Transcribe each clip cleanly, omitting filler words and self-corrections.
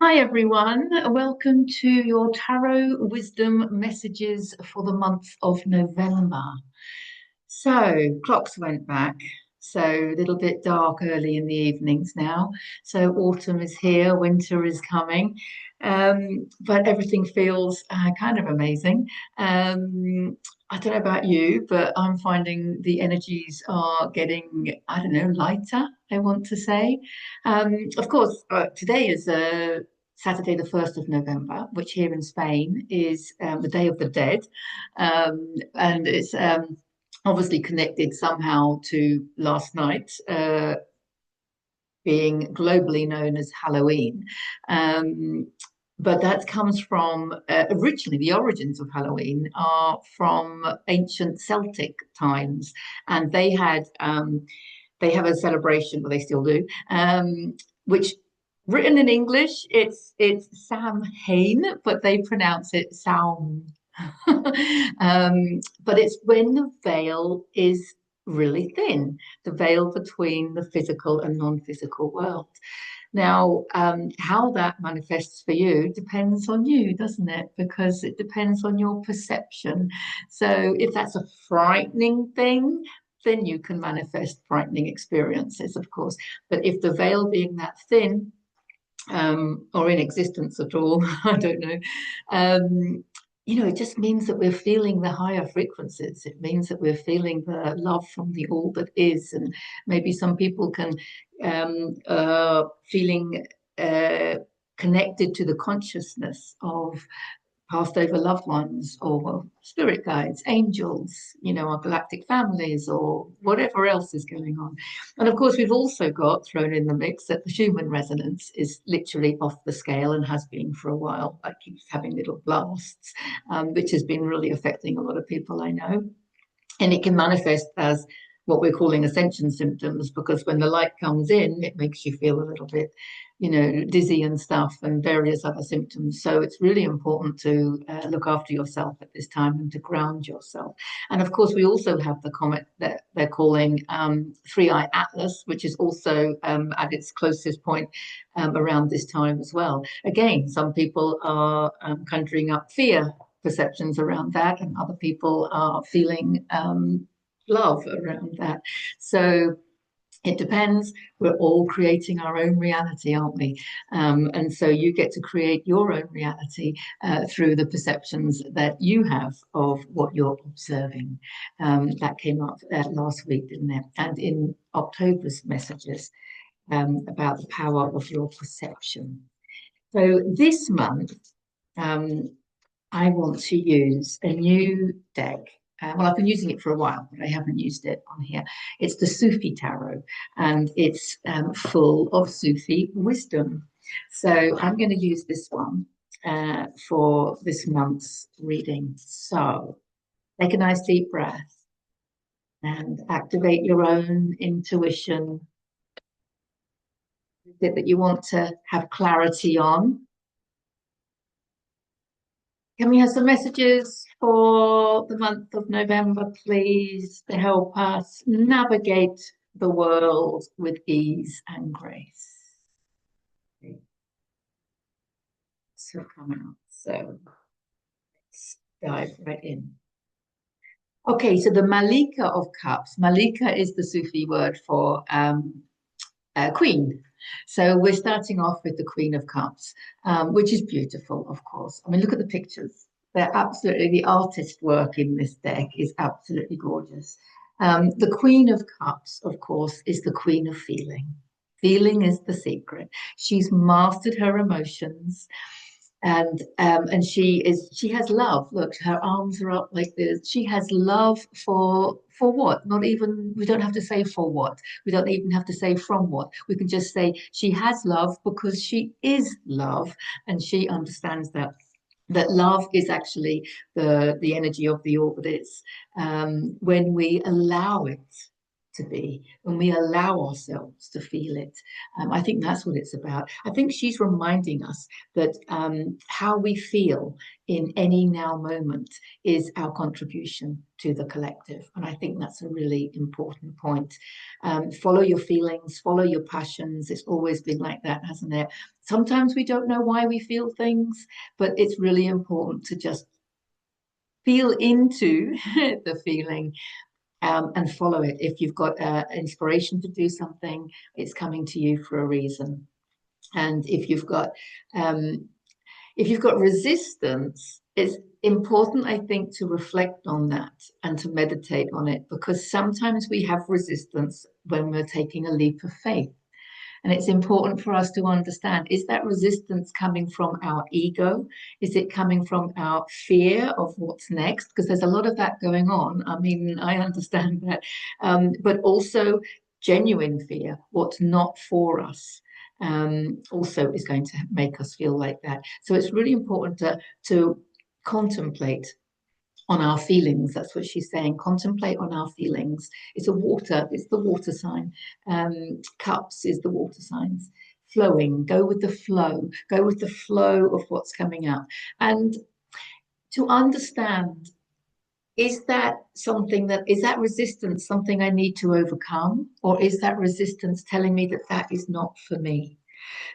Hi everyone, welcome to your Tarot Wisdom messages for the month of November. So, clocks went back, so a little bit dark early in the evenings now. So, autumn is here, winter is coming, but everything feels kind of amazing. I don't know about you, but I'm finding the energies are getting, I don't know, lighter, I want to say. Of course, today is Saturday, the 1st of November, which here in Spain is the Day of the Dead. And it's obviously connected somehow to last night, being globally known as Halloween. Um, but that comes from originally the origins of Halloween are from ancient Celtic times, and they have a celebration, well, they still do, which written in English, it's Samhain, but they pronounce it Saum. But it's when the veil is really thin, the veil between the physical and non-physical world. Now, how that manifests for you depends on you, doesn't it? Because it depends on your perception. So if that's a frightening thing, then you can manifest frightening experiences, of course. But if the veil being that thin, or in existence at all, I don't know. It just means that we're feeling the higher frequencies. It means that we're feeling the love from the all that is, and maybe some people can feeling connected to the consciousness of passed over loved ones or spirit guides, angels, our galactic families or whatever else is going on. And of course, we've also got thrown in the mix that the Schumann resonance is literally off the scale and has been for a while. It keeps having little blasts, which has been really affecting a lot of people I know. And it can manifest as what we're calling ascension symptoms, because when the light comes in, it makes you feel a little bit, dizzy and stuff, and various other symptoms. So it's really important to look after yourself at this time and to ground yourself. And of course, we also have the comet that they're calling Three-Eye Atlas, which is also at its closest point around this time as well. Again, some people are conjuring up fear perceptions around that, and other people are feeling love around that. So it depends. We're all creating our own reality, aren't we? And so you get to create your own reality through the perceptions that you have of what you're observing. That came up last week, didn't it? And in October's messages about the power of your perception. So this month, um, I want to use a new deck. Well, I've been using it for a while, but I haven't used it on here. It's the Sufi Tarot, and it's full of Sufi wisdom. So I'm going to use this one for this month's reading. So take a nice deep breath and activate your own intuition. That you want to have clarity on. Can we have some messages for the month of November, please, to help us navigate the world with ease and grace? So come out. So let's dive right in. Okay, so the Malika of Cups. Malika is the Sufi word for queen. So we're starting off with the Queen of Cups, which is beautiful, of course. I mean, look at the pictures. They're absolutely, the artist work in this deck is absolutely gorgeous. The Queen of Cups, of course, is the Queen of Feeling. Feeling is the secret. She's mastered her emotions, and she has love. Look, her arms are up like this. She has love for what? Not even, we don't have to say for what. We don't even have to say from what. We can just say she has love because she is love, and she understands that love is actually the energy of the all that is, when we allow it to be, when we allow ourselves to feel it. I think that's what it's about. I think she's reminding us that how we feel in any now moment is our contribution to the collective. And I think that's a really important point. Follow your feelings, follow your passions. It's always been like that, hasn't it? Sometimes we don't know why we feel things, but it's really important to just feel into the feeling, and follow it. If you've got inspiration to do something, it's coming to you for a reason. And if you've got resistance, it's important, I think, to reflect on that and to meditate on it, because sometimes we have resistance when we're taking a leap of faith. And it's important for us to understand, is that resistance coming from our ego? Is it coming from our fear of what's next? Because there's a lot of that going on. I mean, I understand that. But also genuine fear, what's not for us, also is going to make us feel like that. So it's really important to contemplate on our feelings. That's what she's saying. Contemplate on our feelings. It's the water sign. Cups is the water signs. Flowing, go with the flow of what's coming up. And to understand, is that resistance something I need to overcome? Or is that resistance telling me that that is not for me?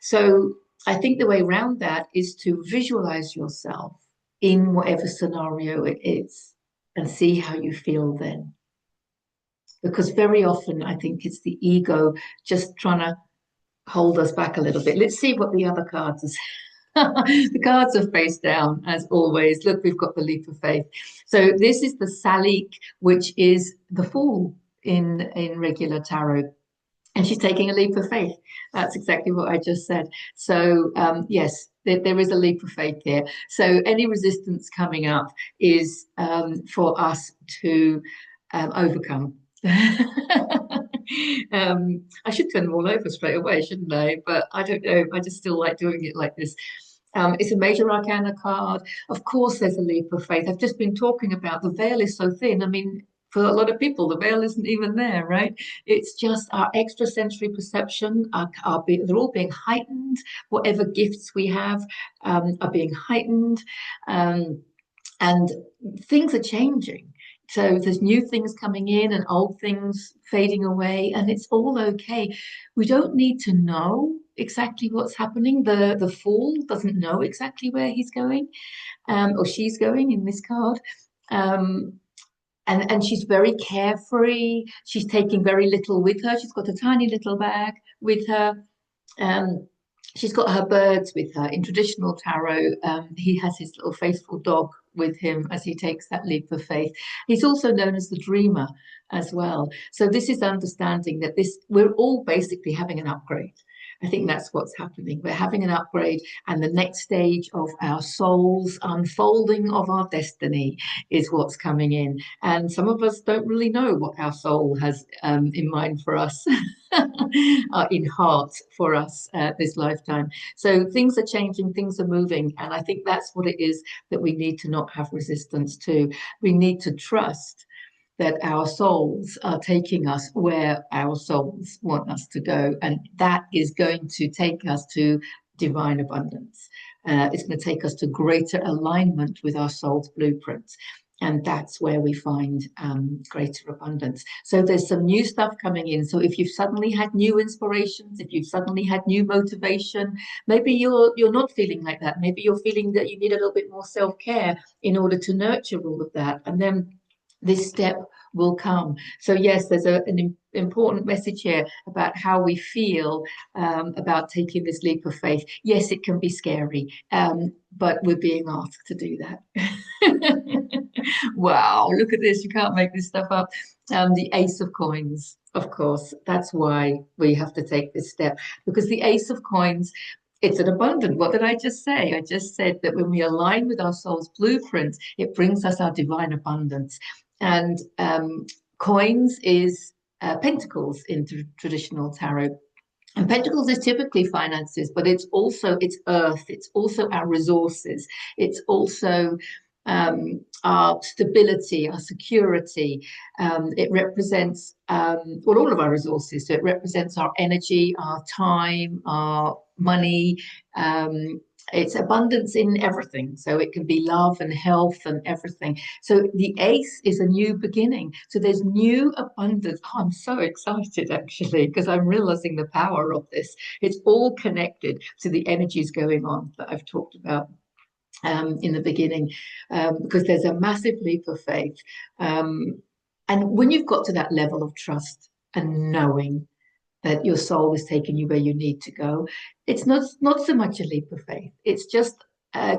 So I think the way around that is to visualize yourself in whatever scenario it is and see how you feel then. Because very often I think it's the ego just trying to hold us back a little bit. Let's see what the other cards are. The cards are face down as always. Look, we've got the leap of faith. So this is the Salik, which is the Fool in regular tarot. And she's taking a leap of faith. That's exactly what I just said. So yes, there is a leap of faith here. So any resistance coming up is for us to overcome. I should turn them all over straight away, shouldn't I? But I don't know. I just still like doing it like this. It's a major arcana card. Of course, there's a leap of faith. I've just been talking about the veil is so thin. I mean, for a lot of people, the veil isn't even there, right? It's just our extrasensory perception they're all being heightened. Whatever gifts we have are being heightened, and things are changing. So there's new things coming in and old things fading away, and it's all okay. We don't need to know exactly what's happening. The Fool doesn't know exactly where he's going, or she's going in this card. And she's very carefree. She's taking very little with her. She's got a tiny little bag with her. She's got her birds with her. In traditional tarot, he has his little faithful dog with him as he takes that leap of faith. He's also known as the dreamer as well. So this is understanding that we're all basically having an upgrade. I think that's what's happening. We're having an upgrade, and the next stage of our soul's unfolding of our destiny is what's coming in. And some of us don't really know what our soul has in mind for us, in heart for us this lifetime. So things are changing, things are moving, and I think that's what it is that we need to not have resistance to. We need to trust that our souls are taking us where our souls want us to go. And that is going to take us to divine abundance. It's going to take us to greater alignment with our soul's blueprints. And that's where we find greater abundance. So there's some new stuff coming in. So if you've suddenly had new inspirations, if you've suddenly had new motivation, maybe you're not feeling like that. Maybe you're feeling that you need a little bit more self-care in order to nurture all of that. And then this step will come. So yes, there's an important message here about how we feel about taking this leap of faith. Yes, it can be scary, but we're being asked to do that. Wow, look at this. You can't make this stuff up. The Ace of Coins, of course. That's why we have to take this step, because the Ace of Coins, it's an abundant. What did I just say? I just said that when we align with our soul's blueprint, it brings us our divine abundance. And coins is pentacles in traditional tarot. And pentacles is typically finances, but it's earth. It's also our resources. It's also our stability, our security. It represents well, all of our resources. So it represents our energy, our time, our money. It's abundance in everything. So it can be love and health and everything. So the ace is a new beginning. So there's new abundance. Oh, I'm so excited actually, because I'm realizing the power of this. It's all connected to the energies going on that I've talked about in the beginning, because there's a massive leap of faith. And when you've got to that level of trust and knowing that your soul is taking you where you need to go, it's not so much a leap of faith. It's just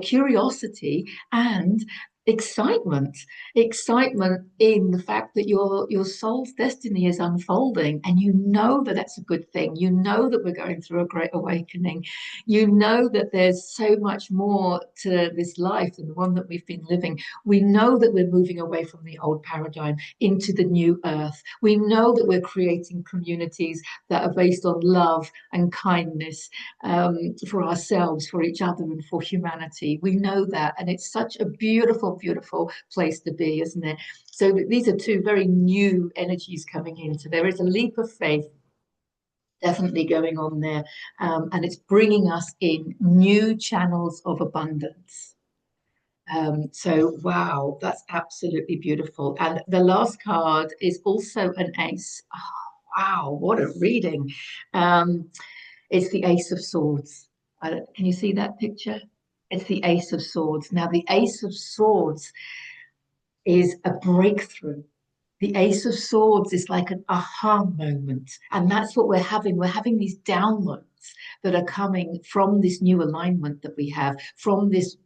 curiosity and excitement in the fact that your soul's destiny is unfolding, and you know that that's a good thing. You know that we're going through a great awakening. You know that there's so much more to this life than the one that we've been living. We know that we're moving away from the old paradigm into the new earth. We know that we're creating communities that are based on love and kindness, for ourselves, for each other, and for humanity. We know that, and it's such a beautiful, beautiful place to be, isn't it? So these are two very new energies coming in. So there is a leap of faith definitely going on there, and it's bringing us in new channels of abundance. So wow, that's absolutely beautiful. And the last card is also an ace. Oh, wow, what a reading. It's the Ace of Swords. Can you see that picture? It's the Ace of Swords. Now, the Ace of Swords is a breakthrough. The Ace of Swords is like an aha moment. And that's what we're having. We're having these downloads that are coming from this new alignment that we have, from this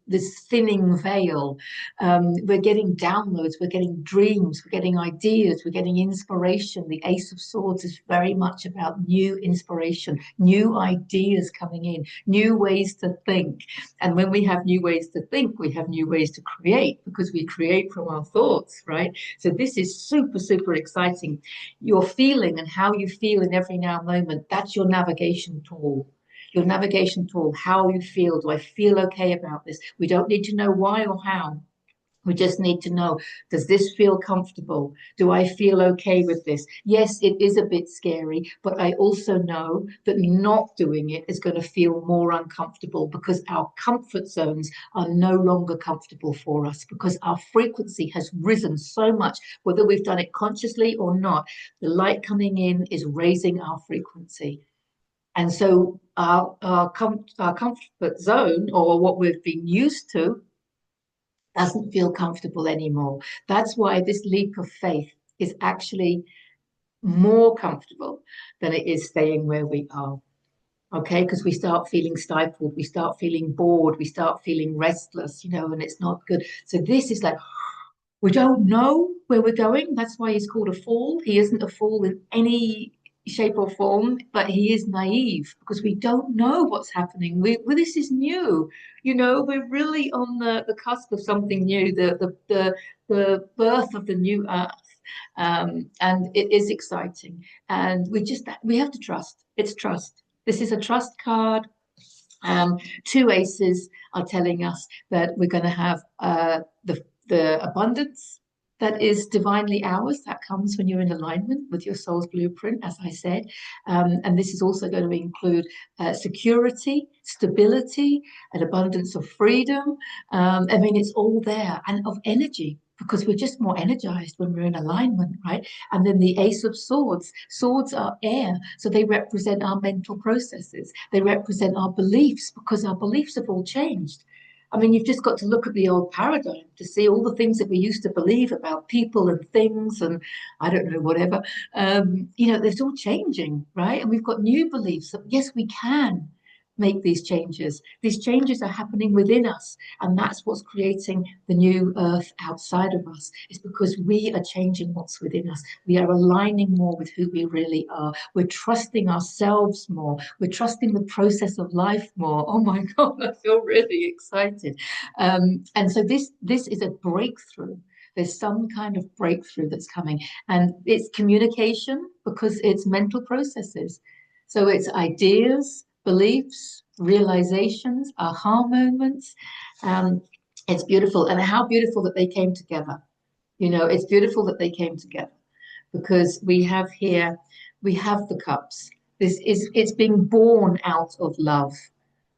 thinning veil. We're getting downloads, we're getting dreams, we're getting ideas, we're getting inspiration. The Ace of Swords is very much about new inspiration, new ideas coming in, new ways to think. And when we have new ways to think, we have new ways to create, because we create from our thoughts, right? So this is super, super exciting. Your feeling and how you feel in every now moment, that's your navigation tool. Your navigation tool, how you feel. Do I feel okay about this? We don't need to know why or how. We just need to know, does this feel comfortable? Do I feel okay with this? Yes, it is a bit scary, but I also know that not doing it is going to feel more uncomfortable, because our comfort zones are no longer comfortable for us, because our frequency has risen so much, whether we've done it consciously or not. The light coming in is raising our frequency. And so our comfort zone, or what we've been used to, doesn't feel comfortable anymore. That's why this leap of faith is actually more comfortable than it is staying where we are. Okay, because we start feeling stifled, we start feeling bored, we start feeling restless, and it's not good. So this is like, we don't know where we're going. That's why he's called a fool. He isn't a fool in any shape or form, but he is naive, because we don't know what's happening. This is new. We're really on the cusp of something new, the birth of the new earth. And it is exciting. And we have to trust. It's trust. This is a trust card. Two aces are telling us that we're going to have the abundance that is divinely ours, that comes when you're in alignment with your soul's blueprint, as I said. And this is also going to include security, stability, an abundance of freedom. I mean, it's all there, and of energy, because we're just more energized when we're in alignment, right? And then the Ace of Swords. Swords are air, so they represent our mental processes. They represent our beliefs, because our beliefs have all changed. I mean, you've just got to look at the old paradigm to see all the things that we used to believe about people and things and I don't know, whatever. It's all changing, right? And we've got new beliefs that, yes, we can make these changes. These changes are happening within us, and that's what's creating the new earth outside of us. It's because we are changing what's within us. We are aligning more with who we really are. We're trusting ourselves more. We're trusting the process of life more. Oh my God, I feel really excited. And so this is a breakthrough. There's some kind of breakthrough that's coming, and it's communication, because it's mental processes. So it's ideas, beliefs, realizations, aha moments. It's beautiful. And how beautiful that they came together. You know, it's beautiful that they came together because we have here, we have the cups. It's being born out of love.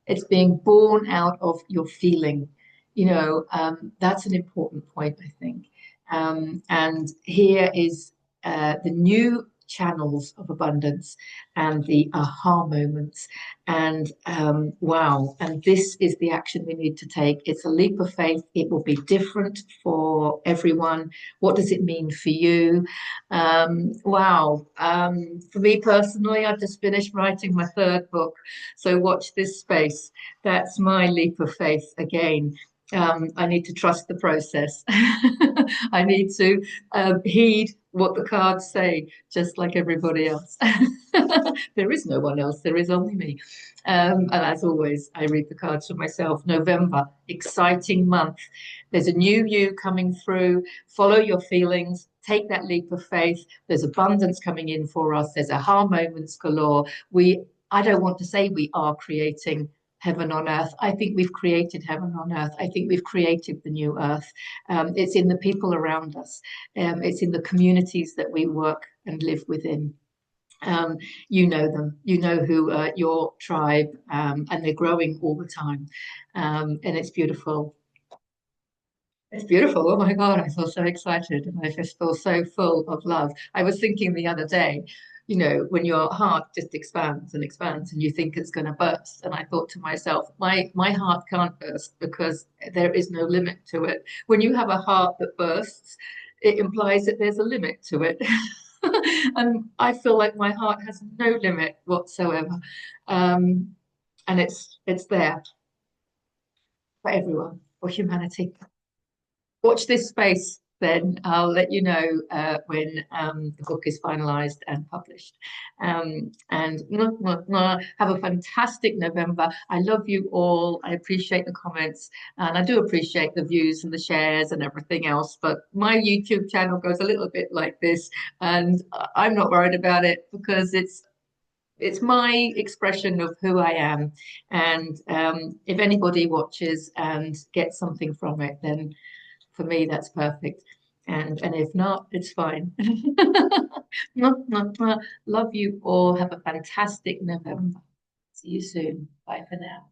It's being born out of your feeling. That's an important point, I think. And here is the new channels of abundance and the aha moments. And wow, and this is the action we need to take. It's a leap of faith. It will be different for everyone. What does it mean for you? Wow. For me personally, I've just finished writing my third book. So watch this space. That's my leap of faith again. I need to trust the process. I need to heed what the cards say, just like everybody else. There is no one else, there is only me. And as always, I read the cards for myself. November, exciting month. There's a new you coming through. Follow your feelings. Take that leap of faith. There's abundance coming in for us. There's aha moments galore. I don't want to say we are creating heaven on earth. I think we've created heaven on earth. I think we've created the new earth. It's in the people around us. It's in the communities that we work and live within. You know them. You know who your tribe, and they're growing all the time, and it's beautiful. It's beautiful. Oh my God, I feel so excited and I just feel so full of love. I was thinking the other day, when your heart just expands and expands and you think it's going to burst. And I thought to myself, my heart can't burst because there is no limit to it. When you have a heart that bursts, it implies that there's a limit to it. And I feel like my heart has no limit whatsoever. Um, and it's there for everyone, for humanity. Watch this space, then I'll let you know when the book is finalized and published. And have a fantastic November. I love you all. I appreciate the comments and I do appreciate the views and the shares and everything else. But my YouTube channel goes a little bit like this, and I'm not worried about it because it's my expression of who I am. And if anybody watches and gets something from it, then for me, that's perfect. And if not, it's fine. Love you all. Have a fantastic November. See you soon. Bye for now.